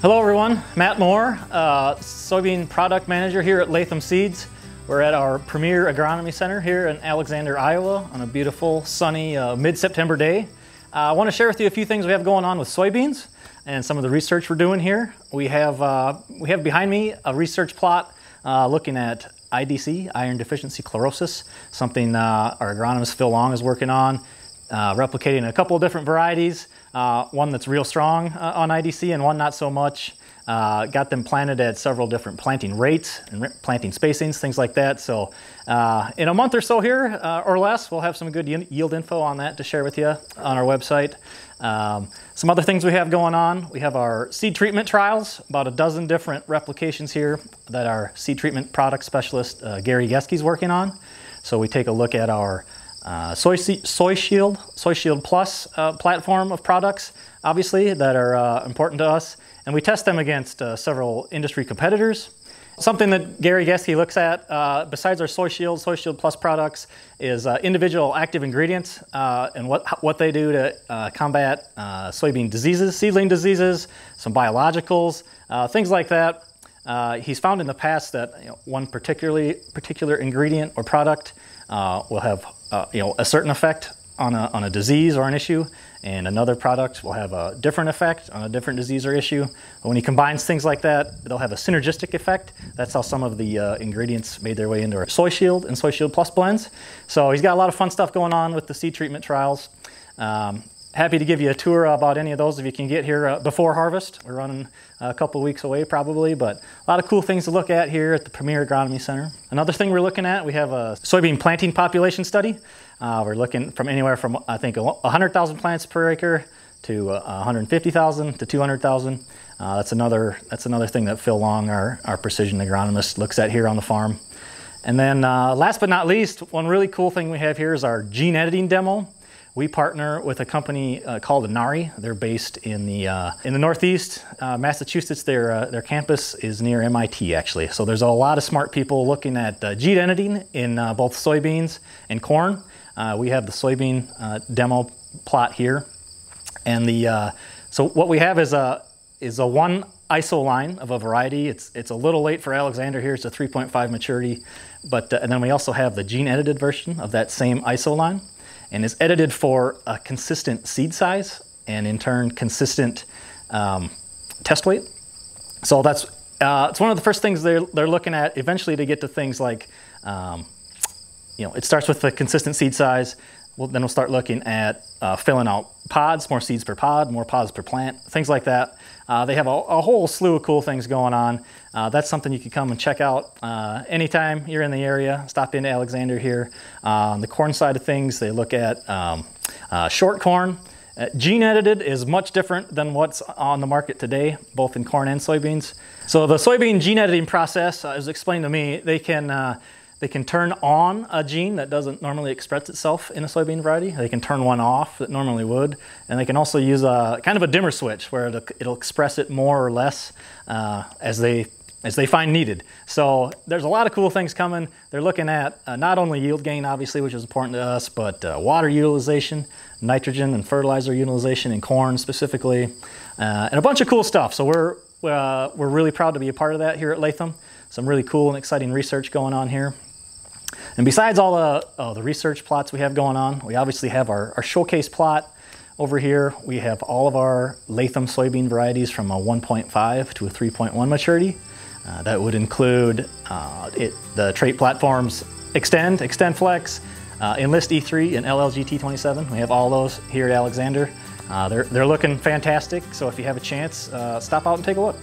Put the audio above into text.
Hello everyone, Matt Moore, soybean product manager here at Latham Seeds. We're at our premier agronomy center here in Alexander, Iowa on a beautiful sunny mid-September day. I want to share with you a few things we have going on with soybeans and some of the research we're doing here. We have behind me a research plot looking at IDC, iron deficiency chlorosis, something our agronomist Phil Long is working on, replicating a couple of different varieties. One that's real strong on IDC and one not so much. Got them planted at several different planting rates and planting spacings, things like that. So in a month or so here or less, we'll have some good yield info on that to share with you on our website. Some other things we have going on. We have our seed treatment trials, about a dozen different replications here that our seed treatment product specialist Gary Geske is working on. So we take a look at our Soyshield Plus platform of products, obviously, that are important to us. And we test them against several industry competitors. Something that Gary Geske looks at, besides our Soyshield Plus products, is individual active ingredients and what they do to combat soybean diseases, seedling diseases, some biologicals, things like that. He's found in the past that one particular ingredient or product will have a certain effect on a disease or an issue, and another product will have a different effect on a different disease or issue. But when he combines things like that, they'll have a synergistic effect. That's how some of the ingredients made their way into our Soyshield and Soyshield Plus blends. So he's got a lot of fun stuff going on with the seed treatment trials. Happy to give you a tour about any of those if you can get here before harvest. We're running a couple of weeks away probably, but a lot of cool things to look at here at the Premier Agronomy Center. Another thing we're looking at, we have a soybean planting population study. We're looking from anywhere from, I think, 100,000 plants per acre to 150,000 to 200,000. That's another thing that Phil Long, our precision agronomist, looks at here on the farm. And then last but not least, one really cool thing we have here is our gene editing demo. We partner with a company called Inari. They're based in the Northeast, Massachusetts. Their campus is near MIT, actually. So there's a lot of smart people looking at gene editing in both soybeans and corn. We have the soybean demo plot here, and so what we have is a one ISO line of a variety. It's a little late for Alexander here. It's a 3.5 maturity, but and then we also have the gene edited version of that same ISO line. And is edited for a consistent seed size and in turn consistent test weight. So that's it's one of the first things they're looking at eventually to get to things like it starts with the consistent seed size. Then we'll start looking at filling out pods, more seeds per pod, more pods per plant, things like that. They have a whole slew of cool things going on. That's something you can come and check out anytime you're in the area. Stop into Alexander here. On the corn side of things, they look at short corn. Gene edited is much different than what's on the market today, both in corn and soybeans. So the soybean gene editing process, as explained to me, they can turn on a gene that doesn't normally express itself in a soybean variety. They can turn one off that normally would, and they can also use a kind of a dimmer switch where it'll express it more or less as they find needed. So there's a lot of cool things coming. They're looking at not only yield gain, obviously, which is important to us, but water utilization, nitrogen and fertilizer utilization in corn specifically, and a bunch of cool stuff. So we're really proud to be a part of that here at Latham. Some really cool and exciting research going on here. And besides all the research plots we have going on, we obviously have our showcase plot over here. We have all of our Latham soybean varieties from a 1.5 to a 3.1 maturity. That would include the trait platforms Extend Flex, Enlist E3, and LLG T27. We have all those here at Alexander. They're looking fantastic, so if you have a chance, stop out and take a look.